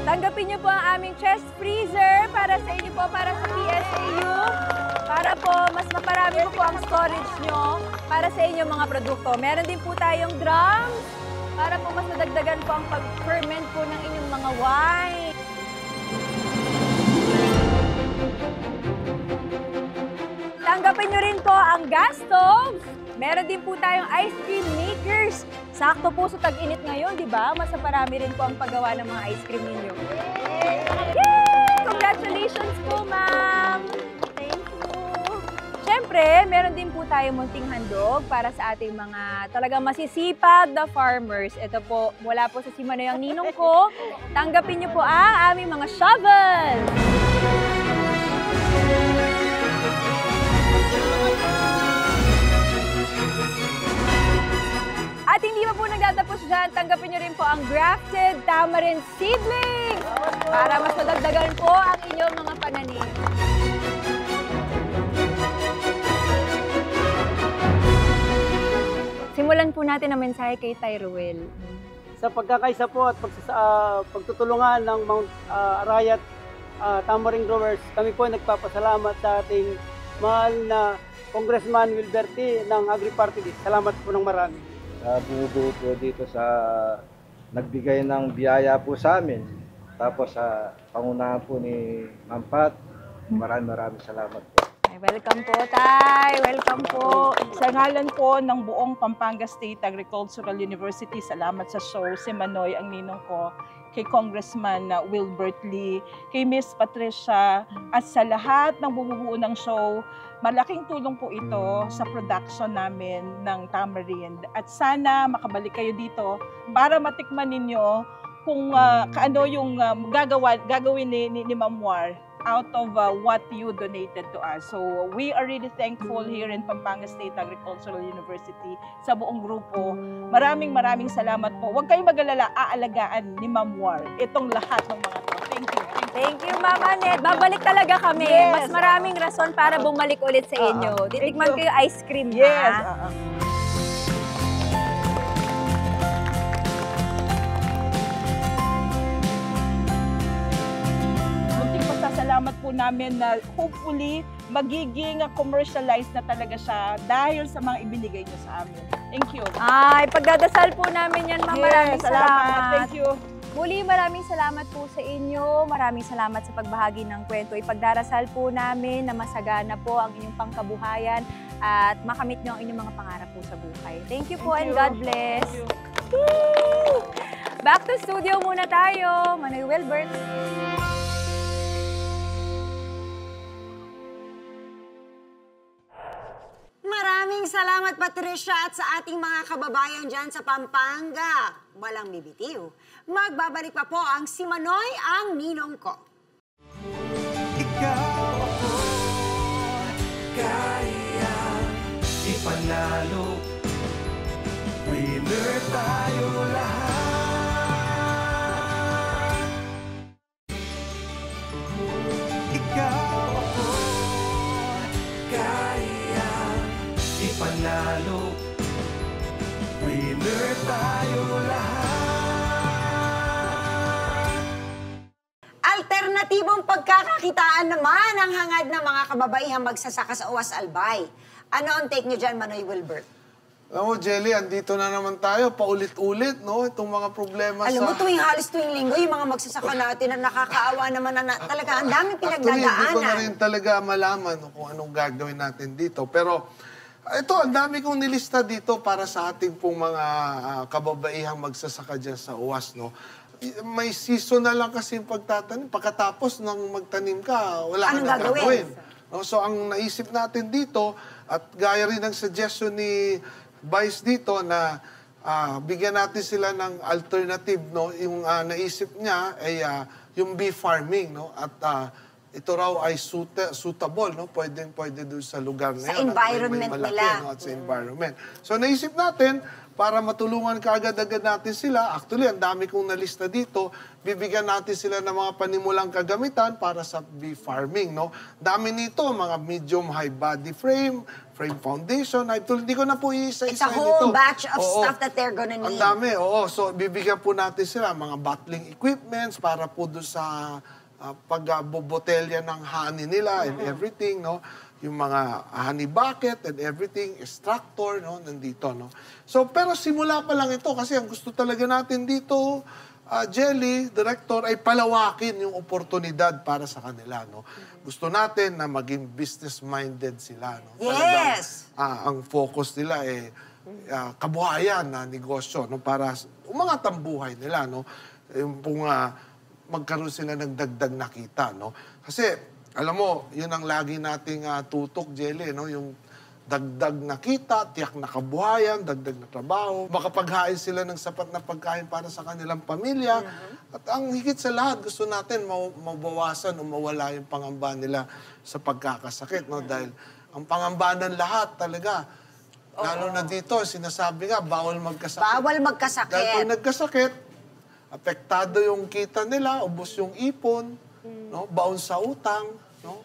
Tanggapin niyo po ang aming chest freezer para sa inyo po, para sa PSAU. Para po, mas maparami po ang storage nyo para sa inyong mga produkto. Meron din po tayong drums para po mas madagdagan po ang pag-ferment po ng inyong mga wine. Tanggapin nyo rin po ang gas stoves. Meron din po tayong ice cream makers. Sakto po sa tag-init ngayon, di ba? Mas marami rin po ang paggawa ng mga ice cream ninyo. Yay! Congratulations po, ma'am! Thank you! Siyempre, meron din po tayong munting handog para sa ating mga talagang masisipag na farmers. Ito po, mula po sa Si Manoy ang Ninong Ko. Tanggapin niyo po ang aming mga shovels! At hindi pa po nagtatapos dyan, tanggapin nyo rin po ang grafted tamarind seedlings para mas madagdagan po ang inyong mga pananim. Simulan po natin ang mensahe kay Tyruel. Sa pagkakaisa po at pagtutulungan ng Mount Arayat Tamarind Growers, kami po nagpapasalamat sa ating mahal na Congressman Wilberti ng Agri-Party List. Salamat po ng marami. Bumubuo po dito sa nagbigay ng biyaya po sa amin. Tapos sa pangunahan po ni Ma'am Pat, maraming salamat po. Welcome po, Tay. Welcome po. Sa ngalan po ng buong Pampanga State Agricultural University, salamat sa show. Si Manoy, ang ninong ko, kay Congressman Wilbert Lee, kay Miss Patricia, at sa lahat ng bumubuo ng show. Malaking tulong po ito sa production namin ng tamarind. At sana makabalik kayo dito para matikman ninyo kung kaano yung gagawin ni Ma'am War out of what you donated to us. So we are really thankful here in Pampanga State Agricultural University sa buong grupo. Maraming salamat po. Huwag kayong mag-alala, aalagaan ni Ma'am War itong lahat ng mga to. Thank you. Thank you, Ma'am Annette. Babalik talaga kami. Yes. Mas maraming rason para bumalik ulit sa inyo. Titikman ko yung ice cream, yes. Ha? Salamat po namin na hopefully magiging commercialized na talaga siya dahil sa mga ibinigay niyo sa amin. Thank you. Ay, pagdadasal po namin yan, Ma'am. Maraming salamat. Thank you. Muli, maraming salamat po sa inyo. Maraming salamat sa pagbahagi ng kwento. Ipagdarasal po namin na masagana po ang inyong pangkabuhayan at makamit niyo ang inyong mga pangarap po sa buhay. Thank you po and God bless. Back to studio muna tayo. Manoy Wilbert. Maraming salamat, Patricia, at sa ating mga kababayan dyan sa Pampanga. Walang bibitiw. Magbabalik pa po ang Si Manoy, ang ninong ko. Ikaw ako, kaya ipanalo. Winner tayo lahat. Ikaw ako, kaya ipanalo. Winner tayo lahat. Alternatibong pagkakakitaan naman ang hangad ng mga kababaihang magsasaka sa Uwas Albay. Ano ang take niyo dyan, Manoy Wilbert? Alam mo, Jelly, andito na naman tayo, paulit-ulit, no? Itong mga problema Alam mo, halos tuwing linggo, yung mga magsasaka natin na nakakaawa naman na talaga, ang daming pinagdadaanan. Actually, hindi ko na rin talaga malaman kung anong gagawin natin dito. Pero ito, ang dami kong nilista dito para sa ating pong mga kababaihang magsasaka dyan sa Uwas, no? May season na lang kasi yung pagtatanim. Pagkatapos ng magtanim ka, wala ka na gagawin. No? So, ang naisip natin dito, at gaya rin ng suggestion ni Vice dito na bigyan natin sila ng alternative, no? Yung naisip niya ay yung bee farming, no? At ito raw ay suitable, no? Pwede doon sa lugar na sa yun. Sa environment malaki, nila. No? At sa environment. So, naisip natin, para matulungan kaagad-agad natin sila, actually, ang dami kong nalista dito, bibigyan natin sila ng mga panimulang kagamitan para sa bee farming, no? Dami nito, mga medium high body frame foundation. Hindi ko na po isa-isa nito. It's a whole batch of stuff that they're gonna need. Ang dami, oo. So, bibigyan po natin sila mga bottling equipments para po doon sa pagbobotelya ng honey nila and everything, no? Yung mga honey bucket and everything, extractor, no? Nandito, no? So, pero simula pa lang ito kasi ang gusto talaga natin dito, Jelly, Director, ay palawakin yung oportunidad para sa kanila, no? Gusto natin na maging business-minded sila, no? Yes! Talagang, ang focus nila ay kabuhayan na negosyo, no? Para umangat ang buhay nila, no? Yung pong magkaroon sila ng dagdag na kita, no? Kasi, alam mo, yun ang lagi nating tutok, Jelly, no? Yung dagdag na kita, tiyak na kabuhayan, dagdag na trabaho, makapaghain sila ng sapat na pagkain para sa kanilang pamilya. At ang higit sa lahat, gusto natin mabawasan o mawala yung pangamba nila sa pagkakasakit, no? Dahil ang pangamba ng lahat talaga, Lalo na dito, sinasabi nga, bawal magkasakit. Bawal magkasakit. Dahil pag nagkasakit, apektado yung kita nila, ubos yung ipon, no? Baon sa utang, no?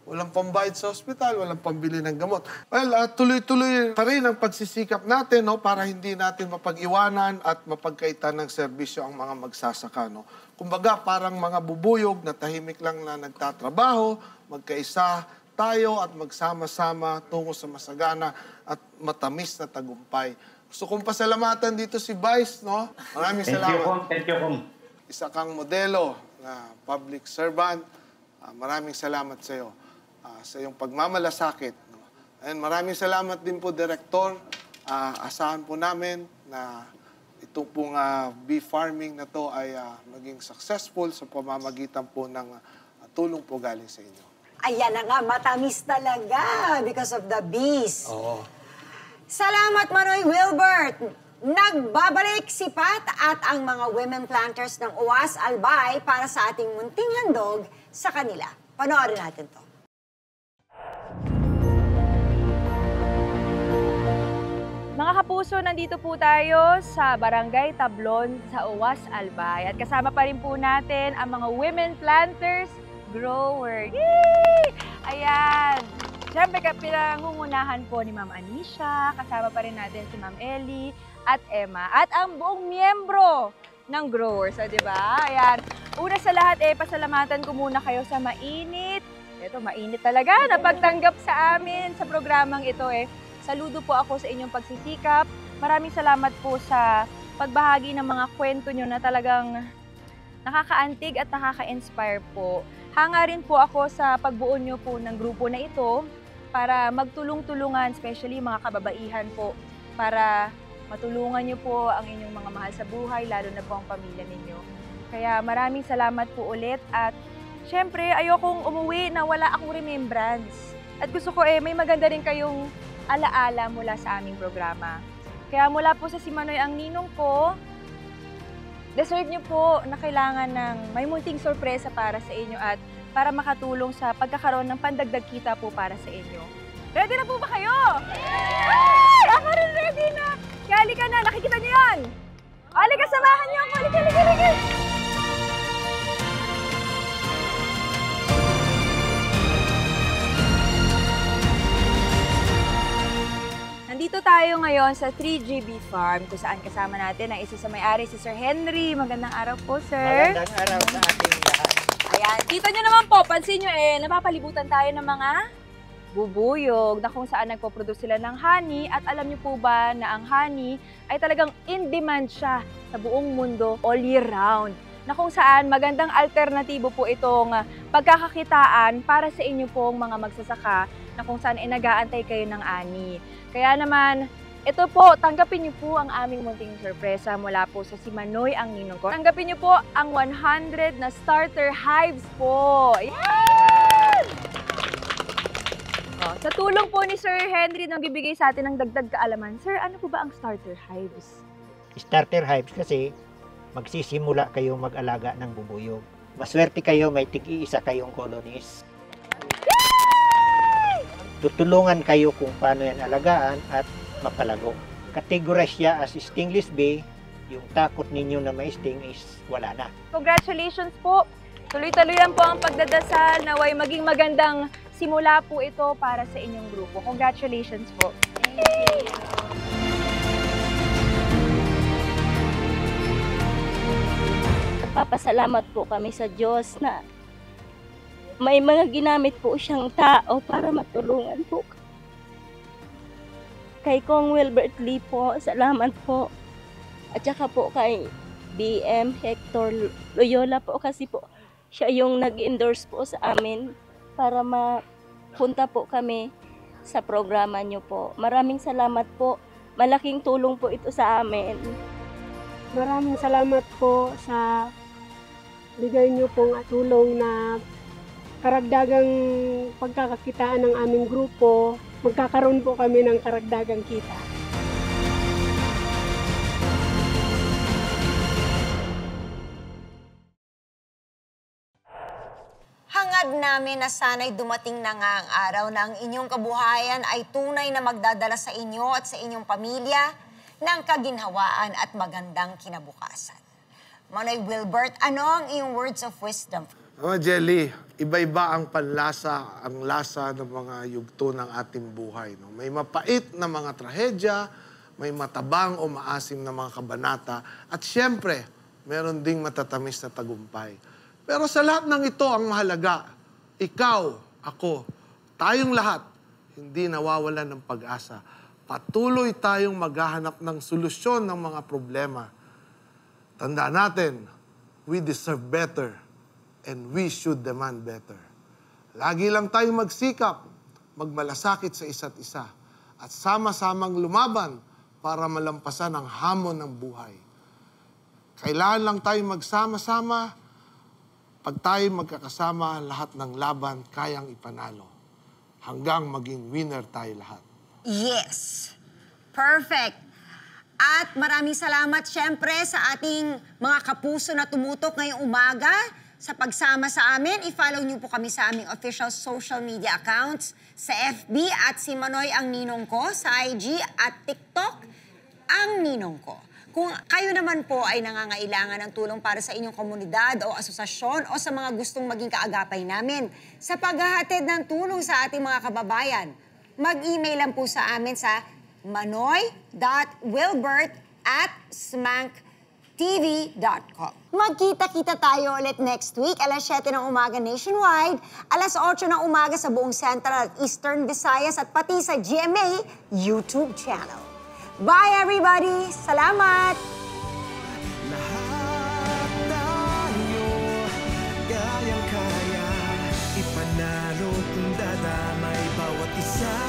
Walang pambayad sa ospital, walang pambili ng gamot. Well, tuloy-tuloy pa rin ang pagsisikap natin, no? Para hindi natin mapag-iwanan at mapagkaitan ng serbisyo ang mga magsasaka, no? Kumbaga, parang mga bubuyog na tahimik lang na nagtatrabaho, magkaisa tayo at magsama-sama tungo sa masagana at matamis na tagumpay. Gusto kong pasalamatan dito si Vice, no? Maraming salamat. Thank you, Kong. Isa kang modelo na public servant. Maraming salamat sa iyo sa iyong pagmamalasakit. No? And maraming salamat din po, Director. Asahan po namin na itong pong bee farming na to ay maging successful sa pamamagitan po ng tulong po galing sa inyo. Ayan na nga, matamis talaga because of the bees. Oo. Salamat, Manoy Wilbert. Nagbabalik si Pat at ang mga women planters ng UAS Albay para sa ating munting handog sa kanila. Panoorin natin to. Mga kapuso, nandito po tayo sa Barangay Tablon sa UAS Albay. At kasama pa rin po natin ang mga women planters grower. Yay! Ayan. Siyempre, pinangungunahan po ni Ma'am Anisha, kasama pa rin natin si Ma'am Ellie at Emma, at ang buong miyembro ng growers, di ba? Ayan. Una sa lahat, pasalamatan ko muna kayo sa mainit. Ito, mainit talaga na pagtanggap sa amin sa programang ito. Saludo po ako sa inyong pagsisikap. Maraming salamat po sa pagbahagi ng mga kwento nyo na talagang nakakaantig at nakaka-inspire po. Hanga rin po ako sa pagbuo nyo po ng grupo na ito para magtulong-tulungan, especially mga kababaihan po, para matulungan nyo po ang inyong mga mahal sa buhay, lalo na po ang pamilya ninyo. Kaya maraming salamat po ulit at syempre ayokong umuwi na wala akong remembrance. At gusto ko may maganda rin kayong alaala mula sa aming programa. Kaya mula po sa Si Manoy ang ninong ko, deserve nyo po na kailangan ng may munting sorpresa para sa inyo at para makatulong sa pagkakaroon ng pandagdag kita po para sa inyo. Ready na po ba kayo? Ay! Ako rin ready na! Kaya halika na, nakikita nyo yan! Halika, samahan nyo ako! Halika! Nandito tayo ngayon sa 3GB Farm kung saan kasama natin ang isa sa may-ari, si Sir Henry. Magandang araw po, sir. Magandang araw sa ating lahat. Ayan, kita nyo naman po, pansin nyo napapalibutan tayo ng mga bubuyog na kung saan nagpo-produce sila ng honey. At alam nyo po ba na ang honey ay talagang in demand siya sa buong mundo all year round. Na kung saan magandang alternatibo po itong pagkakakitaan para sa inyo pong mga magsasaka na kung saan nag-aantay kayo ng ani. Kaya naman, ito po, tanggapin niyo po ang aming munting sorpresa mula po sa Si Manoy ang ninong ko. Tanggapin niyo po ang 100 na starter hives po. Yan! Sa tulong po ni Sir Henry nang bibigay sa atin ng dagdag kaalaman, Sir, ano po ba ang starter hives? Starter hives kasi magsisimula kayo mag-alaga ng bubuyog. Maswerte kayo, may tig-iisa kayong colonies. Tutulungan kayo kung paano yan alagaan at mapalago. Categorize siya as stingless bee, yung takot ninyo na may sting is wala na. Congratulations po! Tuloy-tuloy lang po ang pagdadasal, naway maging magandang simula po ito para sa inyong grupo. Congratulations po! Thank you! Papasalamat po kami sa Diyos na may mga ginamit po siyang tao para matulungan po. Kay Kong Wilbert Lee po, salamat po. At saka po kay BM Hector Loyola po kasi po siya yung nag-endorse po sa amin para mapunta po kami sa programa niyo po. Maraming salamat po. Malaking tulong po ito sa amin. Maraming salamat po sa bigay niyo pong tulong na karagdagang pagkakakitaan ng aming grupo. Magkakaroon po kami ng karagdagang kita. Hangad na namin na sana'y dumating na nga ang araw na ang inyong kabuhayan ay tunay na magdadala sa inyo at sa inyong pamilya ng kaginhawaan at magandang kinabukasan. Manoy Wilbert, ano ang iyong words of wisdom? Jelly, iba-iba ang panlasa, ang lasa ng mga yugto ng ating buhay. No? May mapait na mga trahedya, may matabang o maasim na mga kabanata, at siyempre, meron ding matatamis na tagumpay. Pero sa lahat ng ito, ang mahalaga, ikaw, ako, tayong lahat, hindi nawawalan ng pag-asa. Patuloy tayong maghahanap ng solusyon ng mga problema. Tandaan natin, we deserve better and we should demand better. Lagi lang tayong magsikap, magmalasakit sa isa't isa, at sama-samang lumaban para malampasan ang hamon ng buhay. Kailangan lang tayong magsama-sama. Pag tayo magkakasama, lahat ng laban kayang ipanalo. Hanggang maging winner tayo lahat. Yes! Perfect! At maraming salamat syempre sa ating mga kapuso na tumutok ngayong umaga sa pagsama sa amin. I-follow niyo po kami sa aming official social media accounts sa FB at si Manoy ang ninong ko, sa IG at TikTok ang ninong ko. Kung kayo naman po ay nangangailangan ng tulong para sa inyong komunidad o asosasyon o sa mga gustong maging kaagapay namin sa paghahatid ng tulong sa ating mga kababayan, mag-email lang po sa amin sa manoy.wilbert@smanktv.com. Magkita-kita tayo ulit next week, alas 7 ng umaga nationwide, alas 8 ng umaga sa buong Central at Eastern Visayas at pati sa GMA YouTube channel. Bye, everybody! Salamat! Lahat tayo kayang-kaya ipanalo kung dadamay bawat isa.